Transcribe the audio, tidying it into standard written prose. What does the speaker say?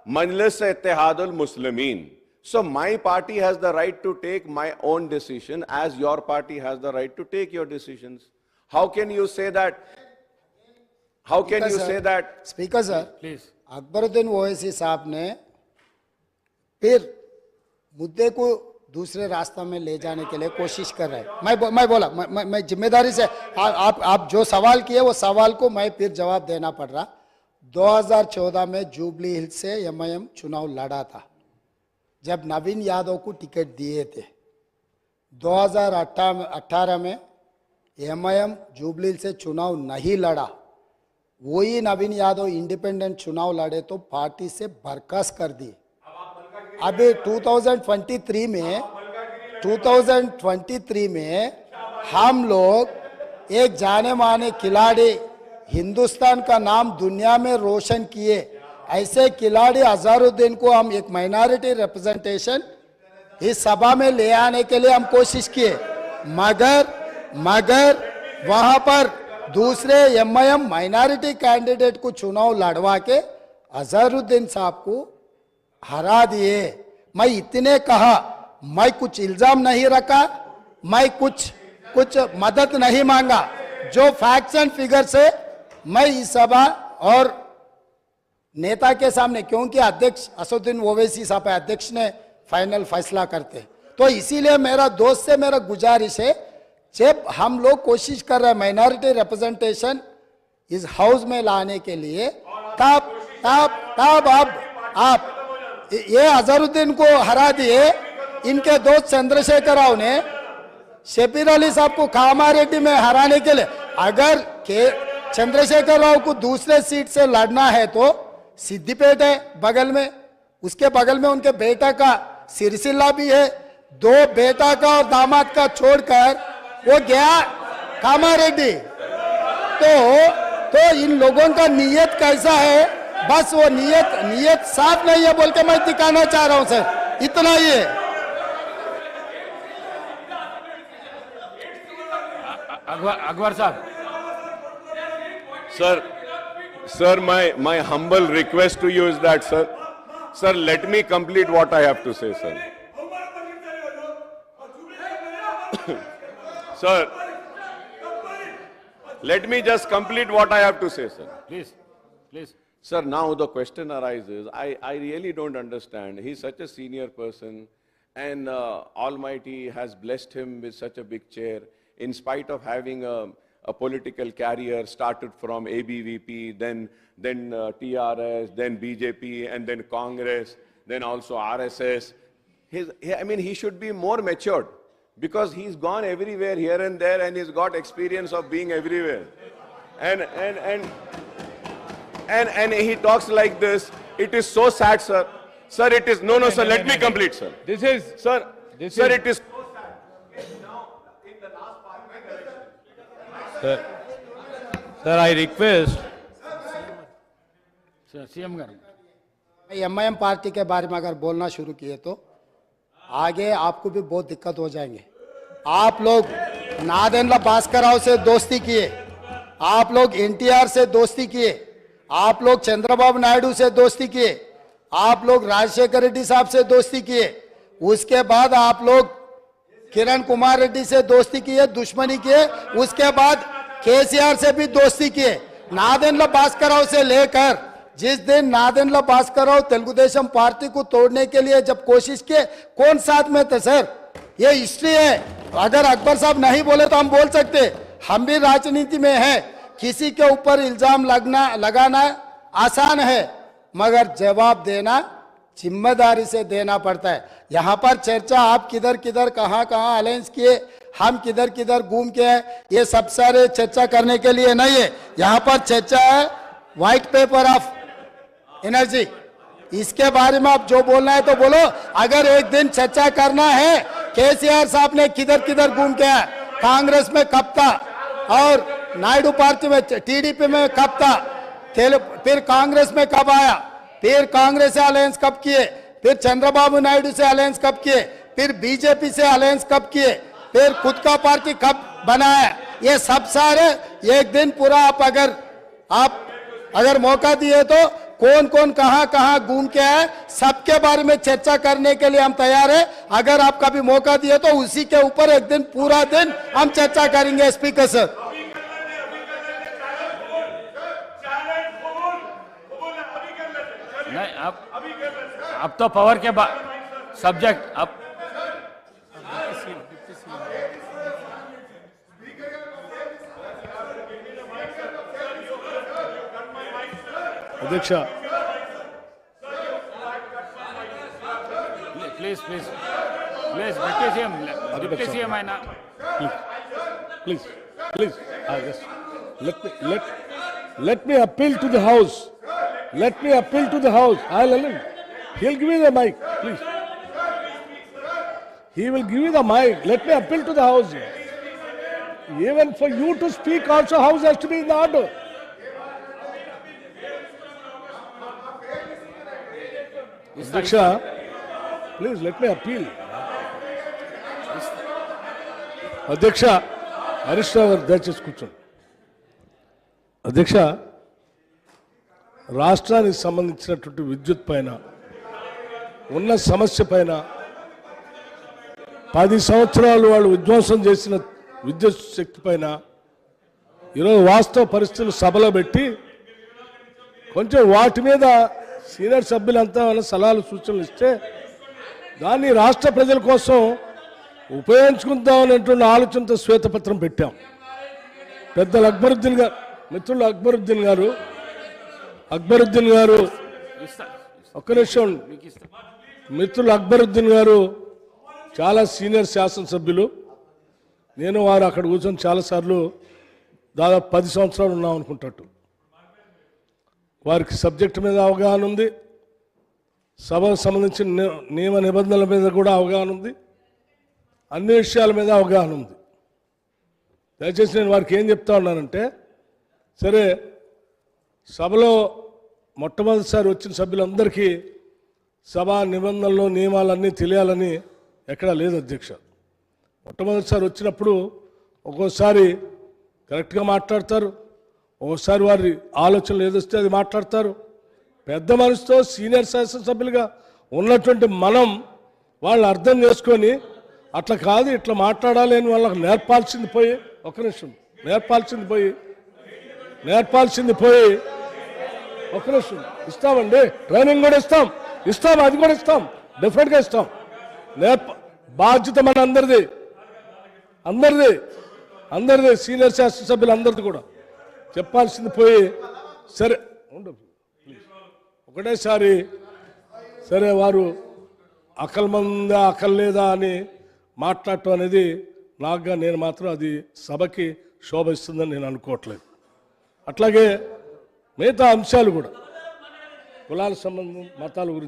Majlis Ittehadul Muslimin. So my party has the right to take my own decision as your party has the right to take your decisions. How can you say that? How can you say that? Speaker sir, Please. Akbaruddin Owaisi साहब ने फिर मुद्दे को दूसरे रास्ता में ले जाने के लिए कोशिश कर रहे हैं। मैं बोला मैं जिम्मेदारी से आप जो सवाल किए वो सवाल को मैं फिर जवाब देना पड़ रहा। 2014 में जुबली हिल्स से एमआईएम चुनाव लड़ा था जब नवीन यादव को टिकट दिए थे। 2018 में एमआईएम जुबली हिल्स से चुनाव नहीं लड़ा, वही नवीन यादव इंडिपेंडेंट चुनाव लड़े तो पार्टी से बर्खास्त कर दी। अभी 2023 में हम लोग एक जाने माने खिलाड़ी, हिंदुस्तान का नाम दुनिया में रोशन किए ऐसे खिलाड़ी अजहरुद्दीन को हम एक माइनॉरिटी रिप्रेजेंटेशन इस सभा में ले आने के लिए हम कोशिश किए, मगर वहां पर दूसरे एमआईएम माइनॉरिटी कैंडिडेट को चुनाव लड़वा के अजहरुद्दीन साहब को हरा दिए। मैं इतने कहा, मैं कुछ इल्जाम नहीं रखा, मैं कुछ मदद नहीं मांगा। जो फैक्ट्स एंड फिगर से मैं इस सभा और नेता के सामने, क्योंकि अध्यक्ष असदुद्दीन ओवैसी साहब अध्यक्ष ने फाइनल फैसला करते, तो इसीलिए मेरा दोस्त से मेरा गुजारिश है, जब हम लोग कोशिश कर रहे हैं माइनॉरिटी रिप्रेजेंटेशन इस हाउस में लाने के लिए, तब आप ये अजहरुद्दीन को हरा दिए। इनके दोस्त चंद्रशेखर राव ने शबीर अली साहब को कामारेड्डी में हराने के लिए, अगर चंद्रशेखर राव को दूसरे सीट से लड़ना है तो सिद्दीपेट है बगल में, उसके बगल में उनके बेटा का सिरसिल्ला भी है। दो बेटा का और दामाद का छोड़कर वो गया कामारेड्डी। तो इन लोगों का नीयत कैसा है, बस वो नीयत साफ नहीं है बोल के मैं दिखाना चाह रहा हूं सर, इतना ही है। अकबर साहब। Sir, my humble request to you is that, sir, let me complete what I have to say, sir. Sir, let me just complete what I have to say, sir. Please. Sir, now the question arises, I really don't understand. He's such a senior person and Almighty has blessed him with such a big chair in spite of having a political career, started from ABVP, then TRS, then BJP, and then Congress, then also RSS. He should be more matured because he's gone everywhere here and there and he's got experience of being everywhere. And he talks like this. It is so sad, sir. Sir, it is, no, sir, let me complete, sir. This is, sir, this sir, is, it is so sad. Now, in the last parliament election. sir, I request. Sir, CM garu. MIM party के बारे में अगर बोलना शुरू किए तो आगे आपको भी बहुत दिक्कत हो जाएंगे। आप लोग नादेंद्र भास्कर राव से दोस्ती किए, आप लोग एनटीआर से दोस्ती किए, आप लोग चंद्रबाबू नायडू से दोस्ती किए, आप लोग राजशेखर रेड्डी साहब से दोस्ती किए, उसके बाद आप लोग किरण कुमार रेड्डी से दोस्ती किए, दुश्मनी किए, उसके बाद केसीआर से भी दोस्ती किए। नादेंद्र भास्कर राव से लेकर जिस दिन नादेंद्र भास्कर राव तेलुगुदेशम पार्टी को तोड़ने के लिए जब कोशिश किए, कौन साथ में थे सर? ये हिस्ट्री है। अगर अकबर साहब नहीं बोले तो हम बोल सकते, हम भी राजनीति में हैं। किसी के ऊपर इल्जाम लगाना आसान है, मगर जवाब देना जिम्मेदारी से देना पड़ता है। यहाँ पर चर्चा आप किधर किधर कहाँ अलायंस किए, हम किधर किधर घूम के हैं, ये सब सारे चर्चा करने के लिए नहीं है। यहाँ पर चर्चा है व्हाइट पेपर ऑफ एनर्जी, इसके बारे में आप जो बोलना है तो बोलो। अगर एक दिन चर्चा करना है केसीआर साहब ने किधर किधर घूम के आया, कांग्रेस में कब था और नायडू पार्टी में टीडीपी में कब था, फिर कांग्रेस में कब आया, फिर कांग्रेस से अलायंस कब किए, फिर चंद्रबाबू नायडू से अलायंस कब किए, फिर बीजेपी से अलायंस कब किए, फिर खुद का पार्टी कब बनाया, ये सब सारे एक दिन पूरा आप अगर मौका दिए तो कौन कौन कहां कहां घूम के आए, सबके बारे में चर्चा करने के लिए हम तैयार है। अगर आप कभी मौका दिए तो उसी के ऊपर एक दिन पूरा दिन हम चर्चा करेंगे। स्पीकर सर, नहीं, अब तो पावर के सब्जेक्ट अब अध्यक्ष please please please deputy CM అయినా please yes. let me appeal to the house. Let me appeal to the house. I'll allow him. He'll give me the mic, please. He will give you the mic. Let me appeal to the house. Even for you to speak also, house has to be in the order. Adyaksha, please let me appeal. అధ్యక్ష హరీష్ రావు గారు దయచేసి కూర్చోండి. అధ్యక్ష, రాష్ట్రానికి సంబంధించినటువంటి విద్యుత్ పైన ఉన్న సమస్య పైన 10 సంవత్సరాలు వాళ్ళు విధ్వంసం చేసిన విద్యుత్ శక్తి పైన ఈరోజు వాస్తవ పరిస్థితులు సభలో పెట్టి కొంచెం వాటి మీద సీనియర్ సభ్యులంతా సలహాలు సూచనలు ఇస్తే దాన్ని రాష్ట్ర ప్రజల కోసం ఉపయోగించుకుందాం అనేటువంటి ఆలోచనతో శ్వేతపత్రం పెట్టాం. పెద్దలు అక్బరుద్దీన్ గారు, మిత్రులు అక్బరుద్దీన్ గారు ఒక్క నిమిషం, మిత్రులు అక్బరుద్దీన్ గారు చాలా సీనియర్ శాసనసభ్యులు. నేను వారు అక్కడ కూర్చొని చాలాసార్లు దాదాపు 10 సంవత్సరాలు ఉన్నాం అనుకుంటాడు. వారికి సబ్జెక్టు మీద అవగాహన ఉంది, సభకు సంబంధించిన నియమ నిబంధనల మీద కూడా అవగాహన ఉంది, అన్ని విషయాల మీద అవగాహన ఉంది. దయచేసి నేను వారికి ఏం చెప్తా ఉన్నానంటే, సరే సభలో మొట్టమొదటిసారి వచ్చిన సభ్యులందరికీ సభా నిబంధనలు నియమాలన్నీ తెలియాలని ఎక్కడా లేదు అధ్యక్ష. మొట్టమొదటిసారి వచ్చినప్పుడు ఒక్కోసారి కరెక్ట్గా మాట్లాడతారు, ఒక్కోసారి వారి ఆలోచనలు ఏదొస్తే అది మాట్లాడతారు. పెద్ద మనసుతో సీనియర్ శాసనసభ్యులుగా ఉన్నటువంటి మనం వాళ్ళు అర్థం చేసుకొని అట్లా కాదు ఇట్లా మాట్లాడాలి అని వాళ్ళకి నేర్పాల్సింది పోయి, ఒక నిమిషం, నేర్పాల్సింది పోయి ఒక నిమిషం ఇస్తామండి, ట్రైనింగ్ కూడా ఇస్తాం, అది కూడా ఇస్తాం, డెఫినెట్గా ఇస్తాం. బాధ్యత మన అందరిది సీనియర్ శాసనసభ్యులు అందరిది కూడా చెప్పాల్సింది పోయి, సరే ఒకటేసారి సరే వారు అకల్మందా అకల్లేదా అని మాట్లాడటం అనేది నాకుగా నేను మాత్రం అది సభకి శోభ ఇస్తుందని నేను అనుకోవట్లేదు. అట్లాగే మిగతా అంశాలు కూడా కులాల సంబంధం మతాల గురించి